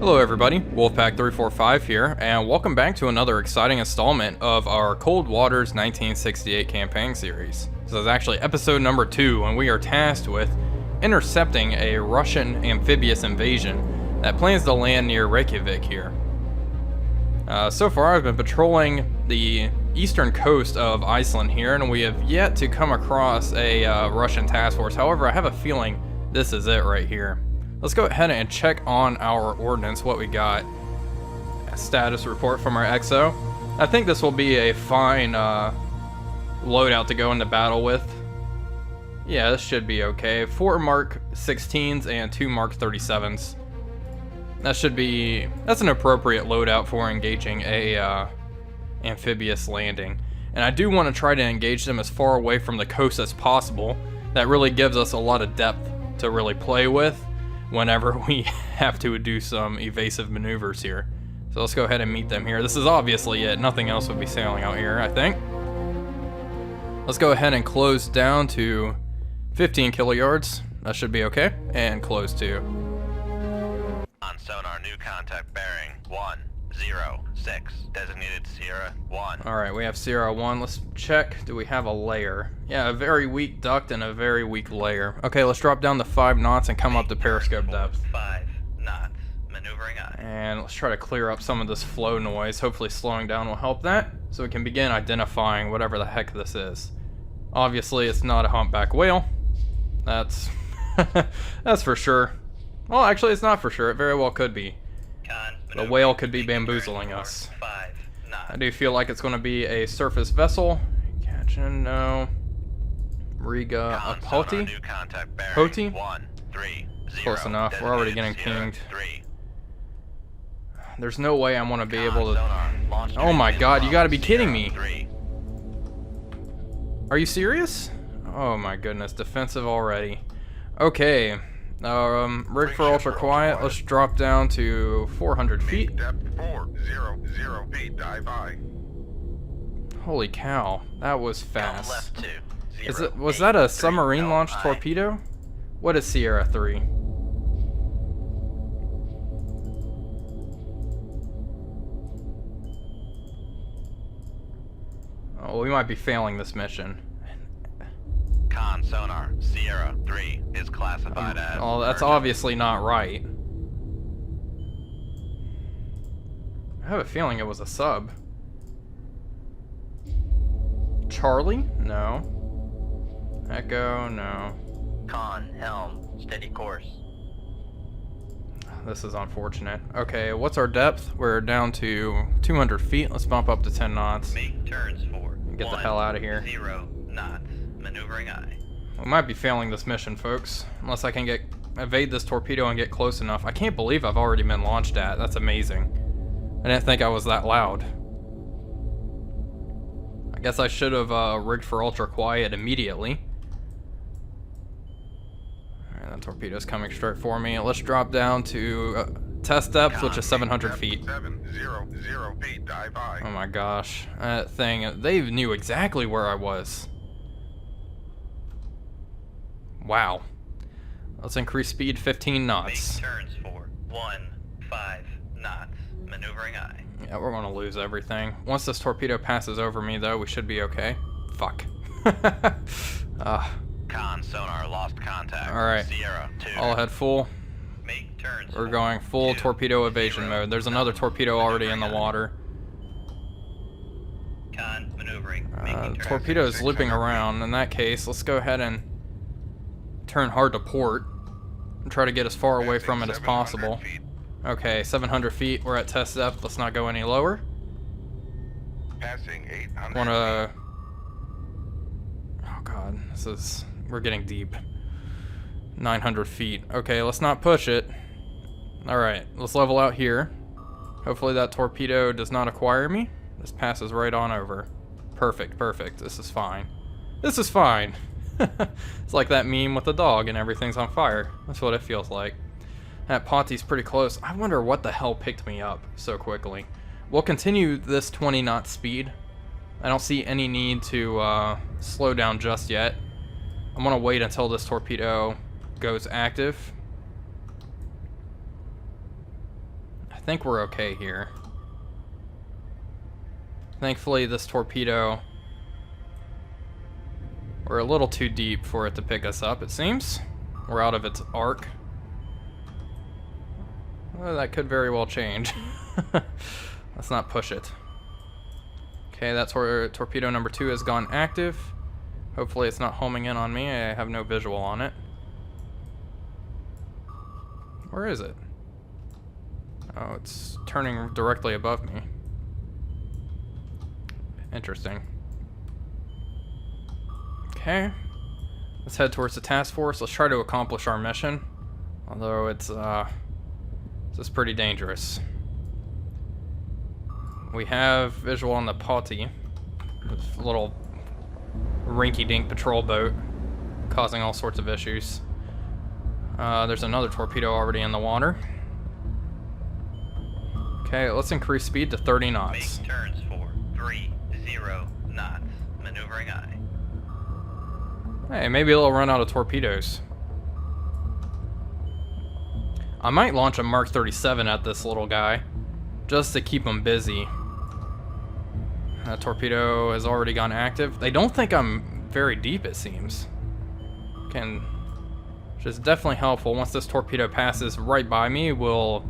Hello everybody, WolfPack345 here, and welcome back to another exciting installment of our Cold Waters 1968 campaign series. This is actually episode number 2, and we are tasked with intercepting a Russian amphibious invasion that plans to land near Reykjavik here. So far I've been patrolling the eastern coast of Iceland here, and we have yet to come across a Russian task force. However, I have a feeling this is it right here. Let's go ahead and check on our ordnance, what we got. A status report from our XO. I think this will be a fine loadout to go into battle with. Yeah, this should be okay. 4 Mark 16s and 2 Mark 37s. That's an appropriate loadout for engaging a amphibious landing. And I do want to try to engage them as far away from the coast as possible. That really gives us a lot of depth to really play with whenever we have to do some evasive maneuvers here. So let's go ahead and meet them here. This is obviously it. Nothing else would be sailing out here, I think. Let's go ahead and close down to 15 kiloyards. That should be okay. And close to. On sonar, new contact bearing 106, designated Sierra 1. Alright, we have Sierra 1. Let's check. Do we have a layer? Yeah, a very weak duct and a very weak layer. Okay, let's drop down to 5 knots and come up to periscope depth. 5 knots, maneuvering eye. And let's try to clear up some of this flow noise. Hopefully slowing down will help that, so we can begin identifying whatever the heck this is. Obviously, it's not a humpback whale. That's that's for sure. Well, actually, it's not for sure. It very well could be. The whale could be bamboozling us. I do feel like it's going to be a surface vessel. Catching, no. Riga, a Poti? Poti? Close enough. We're already getting pinged. There's no way I want to be able to... Oh my god, you gotta be kidding me. Are you serious? Oh my goodness, defensive already. Okay. Rig for ultra quiet. Let's drop down to 400 feet. Depth 400 feet, dive high. Holy cow, that was fast. Was that a submarine launched torpedo? What is Sierra 3? Oh, we might be failing this mission. Con sonar, Sierra 3 is classified as... Oh, that's obviously not right. I have a feeling it was a sub. Charlie? No. Echo? No. Con, helm, steady course. This is unfortunate. Okay, what's our depth? We're down to 200 feet. Let's bump up to 10 knots. Make turns for Get the hell out of here. 0 knots, maneuvering eye. We might be failing this mission, folks. Unless I can evade this torpedo and get close enough. I can't believe I've already been launched at. That's amazing. I didn't think I was that loud. I guess I should have rigged for ultra quiet immediately. Alright, that torpedo's coming straight for me. Let's drop down to test depth, which is 700 feet. 700 feet, dive high. Oh my gosh. That thing, they knew exactly where I was. Wow. Let's increase speed 15 knots. Make turns for 15 knots, maneuvering eye. Yeah, we're gonna lose everything. Once this torpedo passes over me, though, we should be okay. Fuck. Con sonar lost contact. Alright. Sierra 2. All ahead full. Make turns. We're going full torpedo evasion mode. There's another torpedo already in the water. Con maneuvering. Making turns. Torpedo's looping around. In that case, let's go ahead and turn hard to port and try to get as far away from it as possible. Okay, 700 feet. We're at test depth. Let's not go any lower. Passing 800 Wanna... Oh god, we're getting deep. 900 feet. Okay, let's not push it. Alright, let's level out here. Hopefully that torpedo does not acquire me. This passes right on over. Perfect, perfect. This is fine. This is fine. It's like that meme with the dog and everything's on fire. That's what it feels like. That Ponti's pretty close. I wonder what the hell picked me up so quickly. We'll continue this 20 knot speed. I don't see any need to slow down just yet. I'm gonna wait until this torpedo goes active. think we're okay here. Thankfully, this torpedo, we're a little too deep for it to pick us up, it seems. We're out of its arc. Well, that could very well change. Let's not push it. Okay, that's where torpedo number 2 has gone active. Hopefully it's not homing in on me. I have no visual on it. Where is it? Oh, it's turning directly above me. Interesting. Okay. Let's head towards the task force. Let's try to accomplish our mission. Although it's just pretty dangerous. We have visual on the Potty. This little rinky-dink patrol boat causing all sorts of issues. There's another torpedo already in the water. Okay, let's increase speed to 30 knots. Make turns for 30 knots. Maneuvering aye. Hey, maybe it'll run out of torpedoes. I might launch a Mark 37 at this little guy, just to keep him busy. That torpedo has already gone active. They don't think I'm very deep, it seems. Which is definitely helpful. Once this torpedo passes right by me, we'll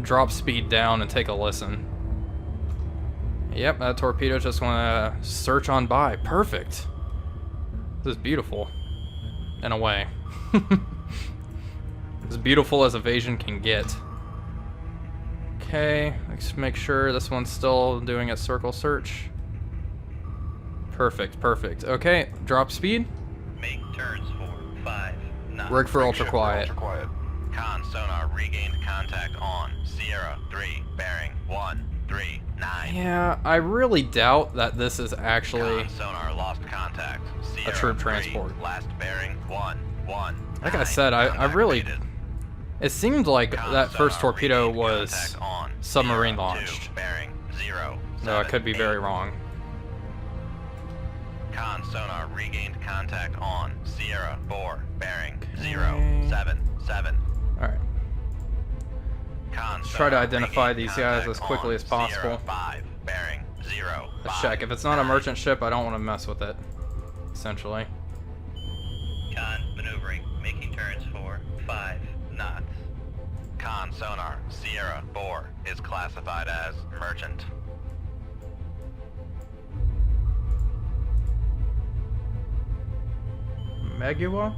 drop speed down and take a listen. Yep, that torpedo just want to search on by. Perfect. This is beautiful, in a way. As beautiful as evasion can get. Okay, let's make sure this one's still doing a circle search. Perfect, perfect. Okay, drop speed. Make turns for 5 knots. Rig for ultra quiet. Con sonar regained contact on Sierra 3, bearing 139. Yeah, I really doubt that this is actually Con sonar lost contact. Sierra a troop 3, transport. last bearing 119. Like I said, I really... It seemed like that first torpedo was submarine launched. No, I could be very wrong. Con sonar regained contact on Sierra 4, bearing 077. Alright. Let's try to identify these guys as quickly as possible. 5, bearing 0. Let's check. If it's not a merchant ship, I don't want to mess with it. Essentially. Con maneuvering, making turns for 5 knots. Con sonar Sierra 4 is classified as merchant. Megua?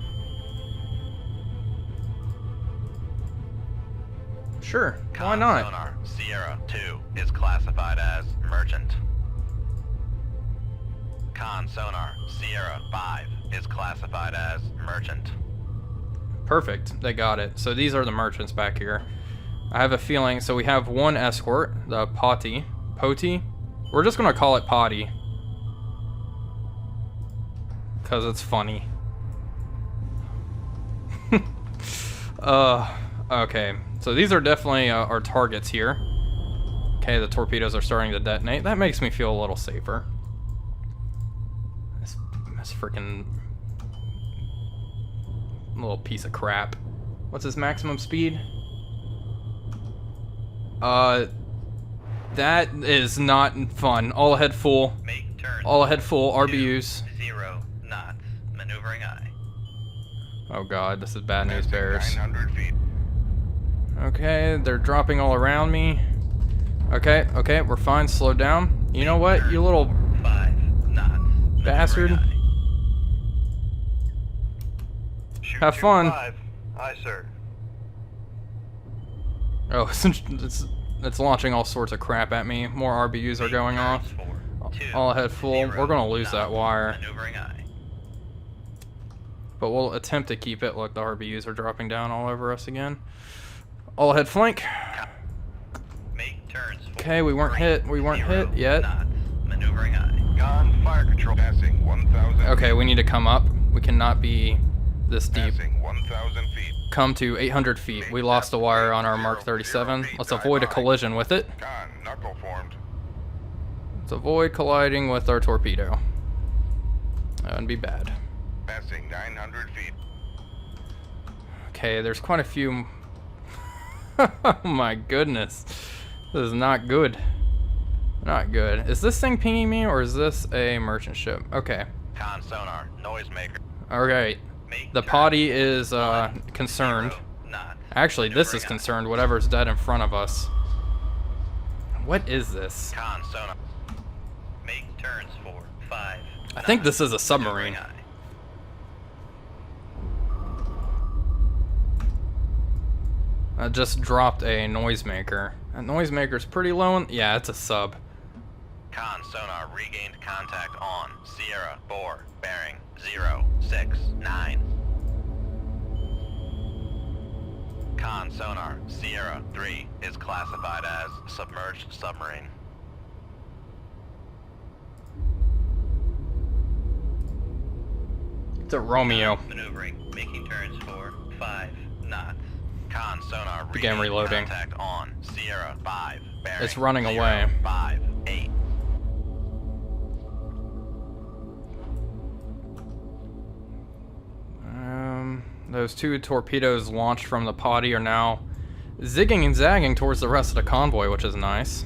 Sure, why not? Sonar Sierra 2 is classified as merchant. Con sonar Sierra 5 is classified as merchant. Perfect, they got it. So these are the merchants back here. I have a feeling, so we have one escort, the Potty. Poti? We're just gonna call it Potty. Cause it's funny. Okay, so these are definitely our targets here. Okay, the torpedoes are starting to detonate. That makes me feel a little safer. This freaking little piece of crap. What's his maximum speed? That is not fun. All ahead full. Make turn. All ahead full. RBUs. 0 knots. Maneuvering aye. Oh god, this is bad news bears. 900 feet. Okay, they're dropping all around me. Okay, okay, we're fine. Slow down. You know what, you little 5 knots. bastard. Have fun. 5. Aye, sir. Oh, it's launching all sorts of crap at me. More RBUs are going off. All ahead full. We're gonna lose that wire. Maneuvering aye. But we'll attempt to keep it. Look, the RBUs are dropping down all over us again. All ahead flank. Make turns. Okay, we weren't hit. We weren't hit yet. Knots. Maneuvering aye. Gone fire control. Passing 1,000. Okay, we need to come up. We cannot be this deep. Passing 1,000 feet. Come to 800 feet. We lost a wire on our Mark 37. Let's avoid a collision with it. Gone. Knuckle formed. Let's avoid colliding with our torpedo. That would be bad. Passing 900 feet. Okay, there's quite a few Oh my goodness. This is not good. Not good. Is this thing pinging me or is this a merchant ship? Okay. Con sonar, noisemaker. Alright. The potty is concerned. Actually, this is concerned, whatever's dead in front of us. What is this? Con sonar. Make turns for 5. I think this is a submarine. I just dropped a noisemaker. That noisemaker's pretty low. Yeah, it's a sub. Con sonar regained contact on Sierra 4, bearing 069. Con sonar Sierra 3 is classified as submerged submarine. It's a Romeo. Maneuvering, making turns for 5 knots. Con sonar Begin reloading. Contact on Sierra 5, bearing It's running away. 058. Those 2 torpedoes launched from the potty are now zigging and zagging towards the rest of the convoy, which is nice.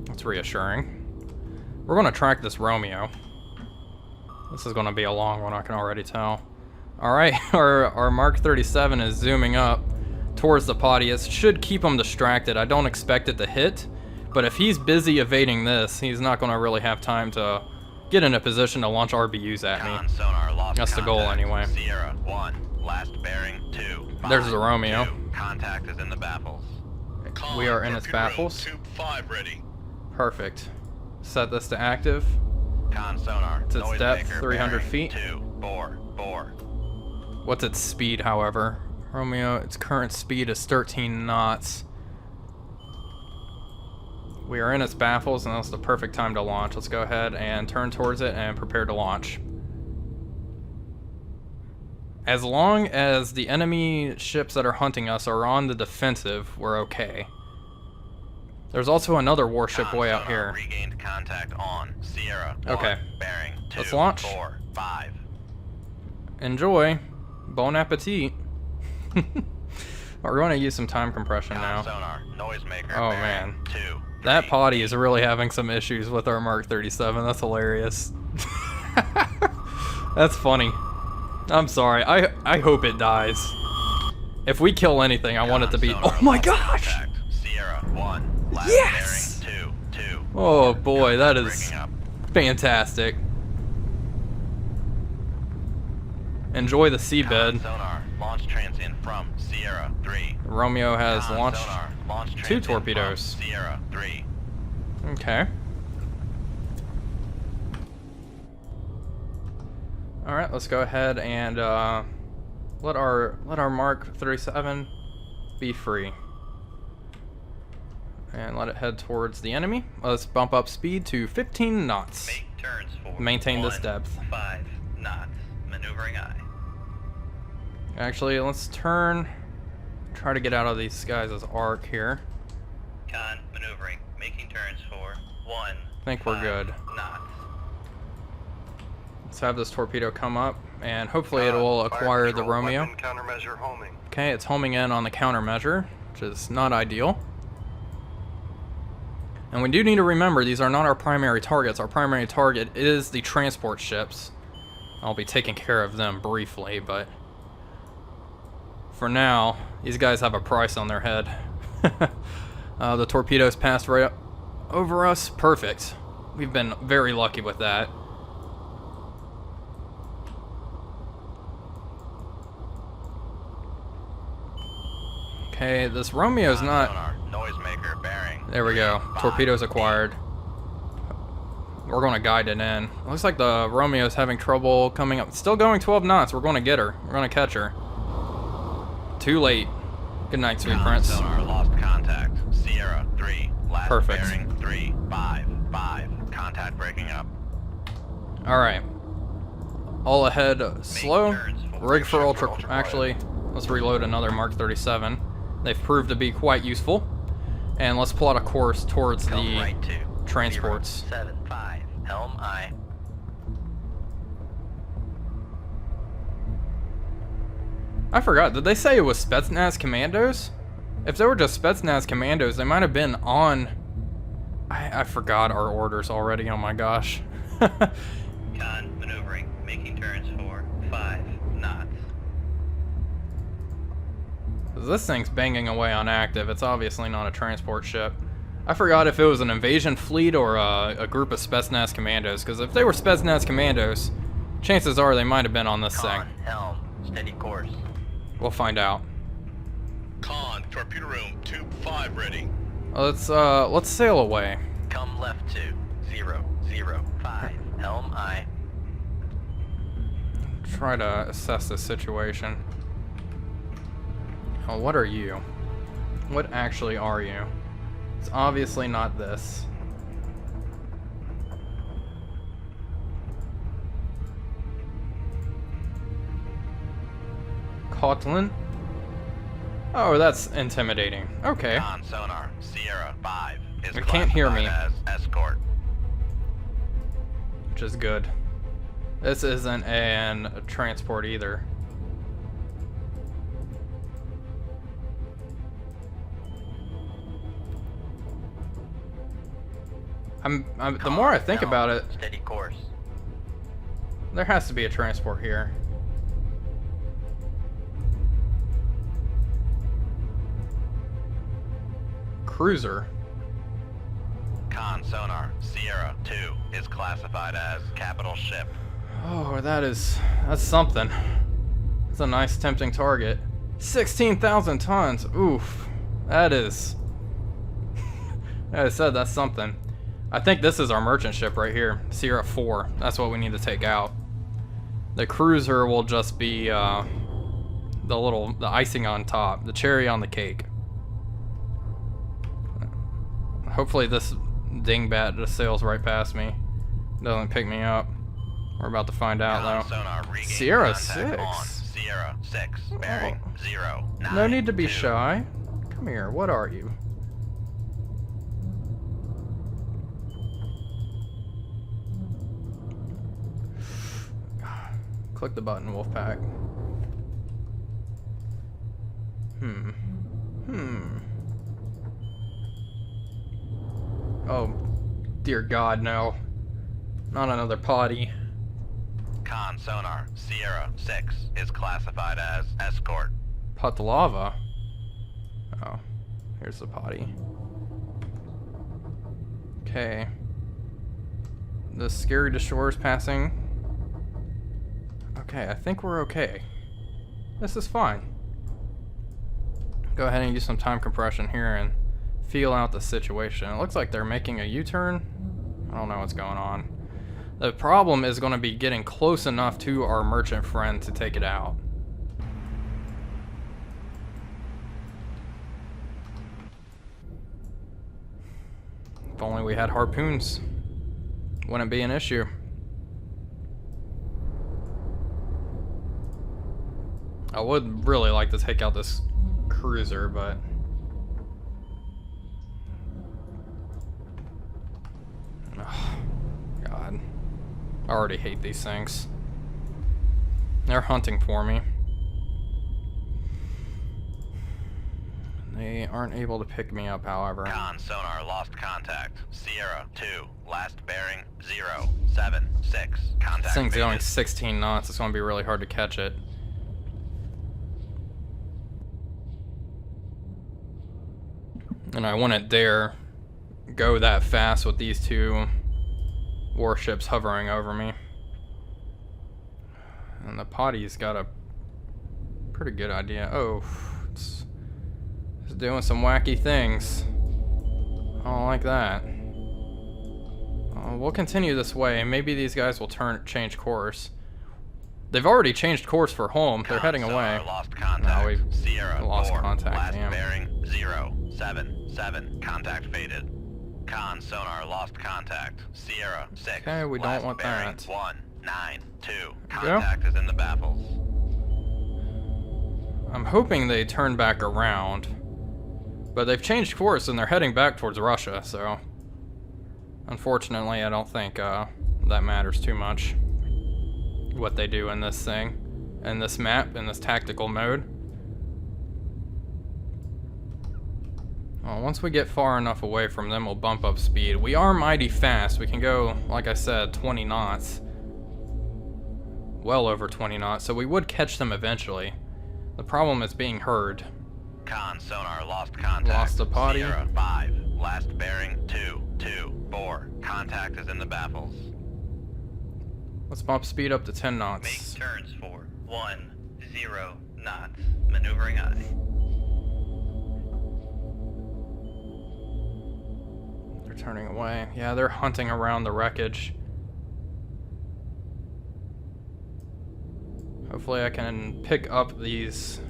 That's reassuring. We're going to track this Romeo. This is going to be a long one, I can already tell. Alright, our Mark 37 is zooming up towards the potty. It should keep him distracted. I don't expect it to hit, but if he's busy evading this, he's not going to really have time to get in a position to launch RBUs at me. That's the goal anyway. Sierra 1, last bearing 2. There's the Romeo. 2. Contact is in the baffles. We are in its baffles. Tube 5 ready. Perfect. Set this to active. Con sonar. It's its depth, Noisemaker 300 bearing feet. 244. What's its speed, however? Romeo, its current speed is 13 knots. We are in its baffles, and that's the perfect time to launch. Let's go ahead and turn towards it and prepare to launch. As long as the enemy ships that are hunting us are on the defensive, we're okay. There's also another warship way out here. Regained contact on Sierra 1, Okay. bearing 2, Let's launch. 4, 5. Enjoy. Bon appetit. We're going to use some time compression now. Sonar, noisemaker, Oh, bearing man. 2, That 3. potty is really having some issues with our Mark 37. That's hilarious. That's funny. I'm sorry. I hope it dies. If we kill anything, I want it to be... Oh my gosh! Contact, Sierra 1, last Yes! bearing 2, 2. Oh boy, that is Breaking up. fantastic. Enjoy the seabed. Sonar, launch transient from Sierra 3. Romeo has launched Sonar, launch 2 transient torpedoes. from Sierra 3. Okay. Alright, let's go ahead and let our Mark 37 be free. And let it head towards the enemy. Let's bump up speed to 15 knots. Make turns for Maintain this 1, depth. 5 knots. Maneuvering eye. Actually, let's turn. Try to get out of these guys' arc here. Con maneuvering. Making turns for 1. I think we're 5 good. knots. Let's have this torpedo come up, and hopefully it will acquire the Romeo. Countermeasure homing. Okay, it's homing in on the countermeasure, which is not ideal. And we do need to remember these are not our primary targets. Our primary target is the transport ships. I'll be taking care of them briefly, but for now, these guys have a price on their head. The torpedoes passed right over us. Perfect. We've been very lucky with that. Okay, this Romeo's not... Sonar, noisemaker bearing. There we go. 5, Torpedoes acquired. We're going to guide it in. Looks like the Romeo's having trouble coming up. Still going 12 knots. We're going to get her. We're going to catch her. Too late. Good night, sweet prince. Sonar lost contact. Sierra 3. Last Perfect. bearing 3, 5, 5. Contact breaking up. Alright. All ahead, slow. turns for Rig for ultra... ultra Actually, let's reload another Mark 37. They've proved to be quite useful. And let's plot a course towards Come the right to transports. 075. Helm eye. I forgot. Did they say it was Spetsnaz commandos? If they were just Spetsnaz commandos, they might have been on... I forgot our orders already, oh my gosh. Con, maneuvering, making turns for 5 knots. This thing's banging away on active. It's obviously not a transport ship. I forgot if it was an invasion fleet or a group of Spetsnaz commandos, because if they were Spetsnaz commandos, chances are they might have been on this thing. Con, helm, steady course. We'll find out. Con, torpedo room, tube 5 ready. Let's sail away. Come left to 005. Helm aye. Try to assess the situation. Oh, what are you? What actually are you? It's obviously not this. Kotlin? Oh, that's intimidating. Okay. Con sonar, Sierra 5 is It can't hear me. classified as escort. Which is good. This isn't a transport either. The more I think about it, Steady course. there has to be a transport here. Cruiser. Con sonar, Sierra 2 is classified as capital ship. Oh, that's something. That's a nice tempting target. 16,000 tons. Oof. That is. As I said, that's something. I think this is our merchant ship right here. Sierra 4. That's what we need to take out. The cruiser will just be the icing on top, the cherry on the cake. Hopefully this dingbat just sails right past me. Doesn't pick me up. We're about to find out Con though. sonar regain Sierra contact 6. on Sierra 6 bearing 09. No need to be shy. Come here. What are you? Click the button, Wolfpack. Oh, dear God, no. Not another potty. Con sonar, Sierra 6 is classified as escort. Putlava. Oh, here's the potty. Okay. The scary destroyer's passing. Okay, I think we're okay. This is fine. Go ahead and use some time compression here and feel out the situation. It looks like they're making a U-turn. I don't know what's going on. The problem is going to be getting close enough to our merchant friend to take it out. If only we had harpoons, wouldn't be an issue. I would really like to take out this cruiser, but oh, God, I already hate these things. They're hunting for me. They aren't able to pick me up, however. Con sonar lost contact. Sierra 2, last bearing 076. Contact This thing's going faded. 16 knots. It's going to be really hard to catch it. And I wouldn't dare go that fast with these two warships hovering over me. And the potty's got a pretty good idea. Oh, it's doing some wacky things. I don't like that. We'll continue this way. Maybe these guys will change course. They've already changed course for home. They're heading away. Lost contact. No, we've Sierra lost 4, contact, last damn. bearing 077. Contact faded. Con sonar lost contact. Sierra 6. Okay, we don't last want bearing that. 192. Go. Contact is in the baffles. I'm hoping they turn back around. But they've changed course and they're heading back towards Russia, so unfortunately I don't think that matters too much what they do in this thing, in this map, in this tactical mode. Well, once we get far enough away from them, we'll bump up speed. We are mighty fast. We can go, like I said, 20 knots. Well over 20 knots, so we would catch them eventually. The problem is being heard. Con sonar lost contact. Lost the potty. Sierra 5. Last bearing 224. Contact is in the baffles. Let's bump speed up to 10 knots. Make turns for 10 knots. Maneuvering aye. They're turning away. Yeah, they're hunting around the wreckage. Hopefully I can pick up these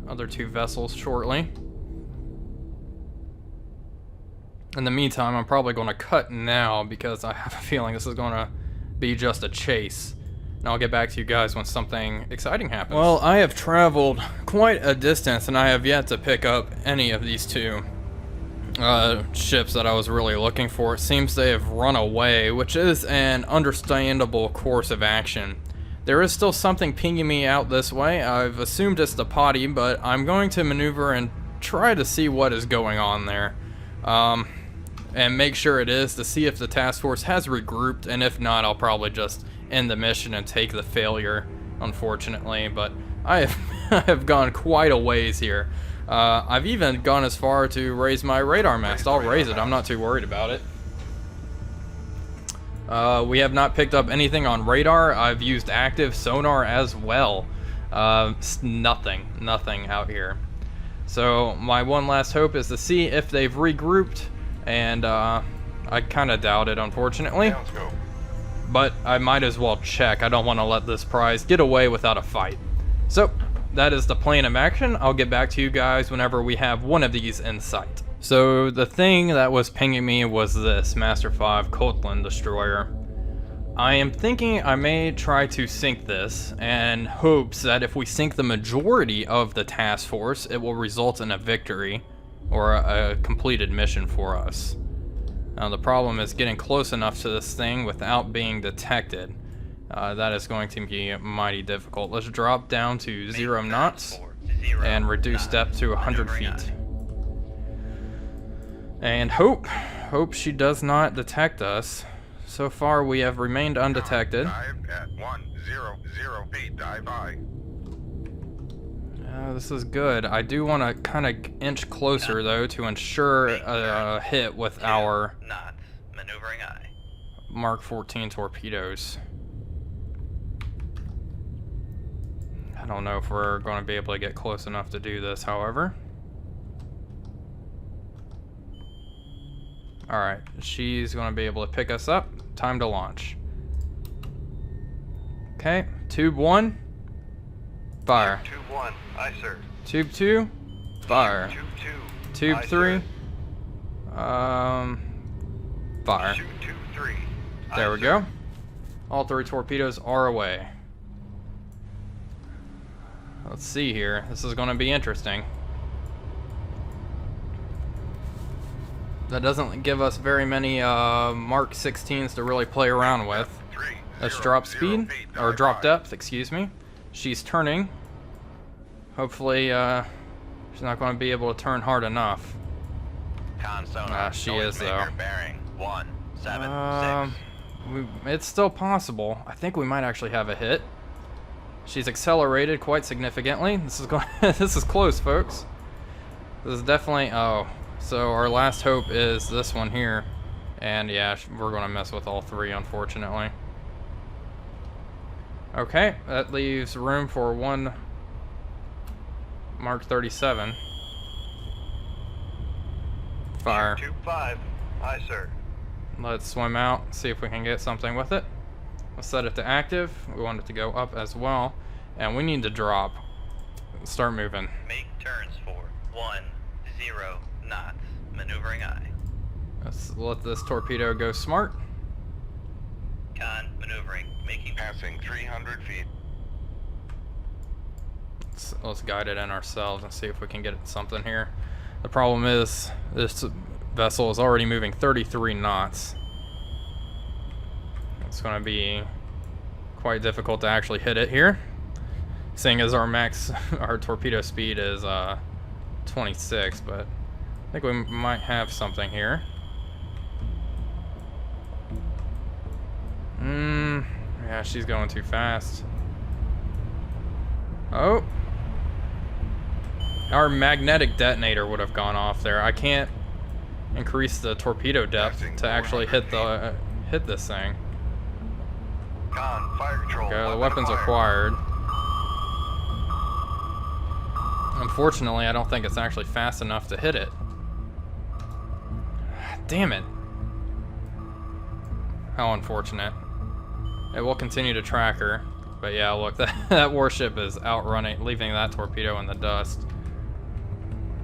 other two vessels shortly. In the meantime, I'm probably going to cut now because I have a feeling this is going to be just a chase. And I'll get back to you guys when something exciting happens. Well, I have traveled quite a distance and I have yet to pick up any of these two ships that I was really looking for. It seems they have run away, which is an understandable course of action. There is still something pinging me out this way. I've assumed it's the potty, but I'm going to maneuver and try to see what is going on there. And make sure it is to see if the task force has regrouped, and if not, I'll probably just end the mission and take the failure, unfortunately. But I have gone quite a ways here. I've even gone as far to raise my radar mast. I'll raise it. I'm not too worried about it. We have not picked up anything on radar. I've used active sonar as well. Nothing out here. So my one last hope is to see if they've regrouped, and I kind of doubt it, unfortunately. But I might as well check. I don't want to let this prize get away without a fight. So that is the plan of action. I'll get back to you guys whenever we have one of these in sight. So the thing that was pinging me was this Master 5 Coatland destroyer. I am thinking I may try to sink this in hopes that if we sink the majority of the task force, it will result in a victory or a completed mission for us. Now the problem is getting close enough to this thing without being detected. That is going to be mighty difficult. Let's drop down to 0 knots and reduce depth to 100 feet. And hope she does not detect us. So far we have remained undetected. Dive at 100 feet, dive high. This is good. I do want to kind of inch closer though to ensure a hit with our knots. Maneuvering aye. Mark 14 torpedoes. I don't know if we're going to be able to get close enough to do this, however. Alright, she's going to be able to pick us up. Time to launch. Okay, tube 1. Fire. Tube 1, aye sir. Tube 2. Fire. Tube 2. Tube aye, 3. Sir. Fire. Shoot tube 3. There aye, we sir. go. All 3 torpedoes are away. Let's see here. This is going to be interesting. That doesn't give us very many Mark 16s to really play around with. Let's drop speed, or drop depth, excuse me. She's turning. Hopefully, she's not going to be able to turn hard enough. Con sonar. She is though. Bearing 176. It's still possible. I think we might actually have a hit. She's accelerated quite significantly. This is going. This is close, folks. This is definitely. Oh. So our last hope is this one here, and yeah, we're going to mess with all 3, unfortunately. Okay, that leaves room for one Mark 37. Fire. Tube 5, aye sir. Let's swim out, see if we can get something with it. Let's set it to active. We want it to go up as well, and we need to drop. Start moving. Make turns for 10 knots. Maneuvering aye. Let's let this torpedo go smart. Con maneuvering. Making Passing 300 feet. Let's guide it in ourselves and see if we can get something here. The problem is this vessel is already moving 33 knots. It's going to be quite difficult to actually hit it here, seeing as our torpedo speed is 26, but I think we might have something here. Yeah, she's going too fast. Oh. Our magnetic detonator would have gone off there. I can't increase the torpedo depth to actually hit this thing. Con, fire control. Okay, the weapon's acquired. Unfortunately, I don't think it's actually fast enough to hit it. Damn it. How unfortunate. It will continue to track her. But yeah, look, that warship is outrunning, leaving that torpedo in the dust.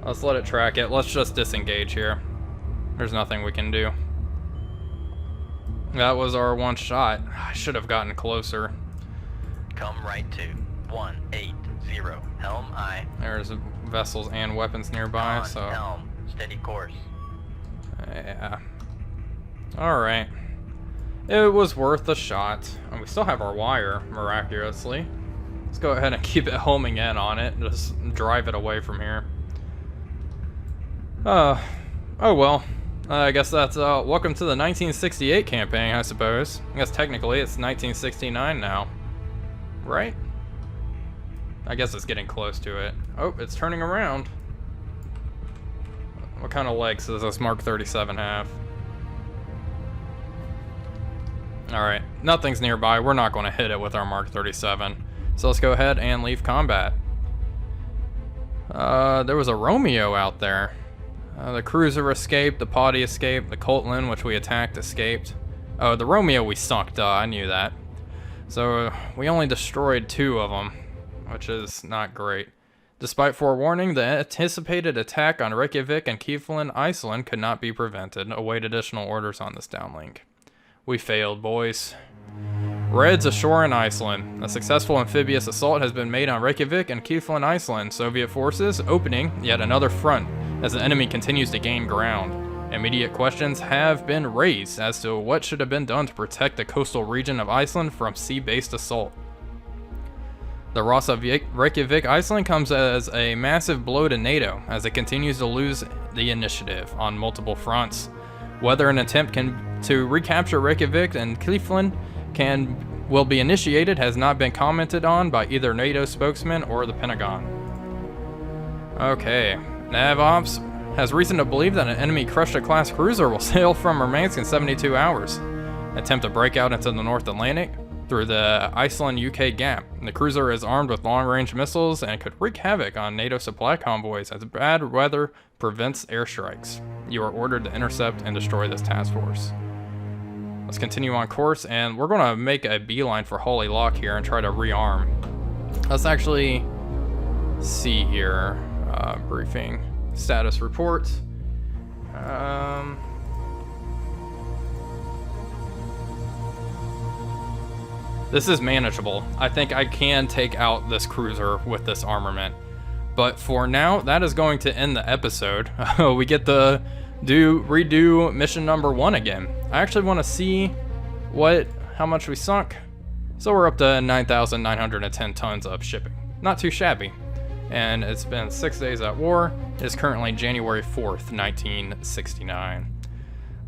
Let's let it track it. Let's just disengage here. There's nothing we can do. That was our one shot. I should have gotten closer. Come right to 180. Helm aye. There's vessels and weapons nearby, Con, so... helm. Steady course. Yeah. Alright. It was worth a shot. And we still have our wire, miraculously. Let's go ahead and keep it homing in on it. Just drive it away from here. Oh well. I guess that's, welcome to the 1968 campaign, I suppose. I guess technically it's 1969 now. Right? I guess it's getting close to it. Oh, it's turning around. What kind of legs does this Mark 37 have? Alright, nothing's nearby. We're not going to hit it with our Mark 37. So let's go ahead and leave combat. There was a Romeo out there. The cruiser escaped, the Potty escaped, the Coltland, which we attacked, escaped. Oh, the Romeo we sunk, duh, I knew that. So we only destroyed 2 of them, which is not great. Despite forewarning, the anticipated attack on Reykjavik and Keflavik, Iceland could not be prevented. Await additional orders on this downlink. We failed, boys. Reds ashore in Iceland. A successful amphibious assault has been made on Reykjavik and Keflavik, Iceland. Soviet forces opening yet another front as the enemy continues to gain ground. Immediate questions have been raised as to what should have been done to protect the coastal region of Iceland from sea-based assault. The loss of Reykjavik, Iceland comes as a massive blow to NATO as it continues to lose the initiative on multiple fronts. Whether an attempt to recapture Reykjavik and Keflavik will be initiated has not been commented on by either NATO spokesman or the Pentagon. Okay, NavOps has reason to believe that an enemy Crusher-class cruiser will sail from Murmansk in 72 hours. Attempt to break out into the North Atlantic through the Iceland-UK gap. The cruiser is armed with long-range missiles and could wreak havoc on NATO supply convoys as bad weather prevents airstrikes. You are ordered to intercept and destroy this task force. Let's continue on course, and we're going to make a beeline for Holly Lock here and try to rearm. Let's actually see here. Briefing. Status report. This is manageable. I think I can take out this cruiser with this armament. But for now, that is going to end the episode. We get to redo mission number 1 again. I actually want to see how much we sunk. So we're up to 9,910 tons of shipping. Not too shabby. And it's been 6 days at war. It is currently January 4th, 1969.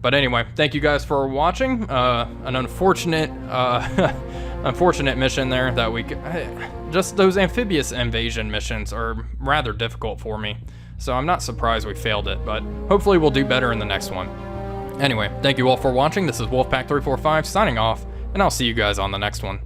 But anyway, thank you guys for watching. An unfortunate mission there that we just those amphibious invasion missions are rather difficult for me. So I'm not surprised we failed it, but hopefully we'll do better in the next one. Anyway, thank you all for watching. This is Wolfpack345 signing off, and I'll see you guys on the next one.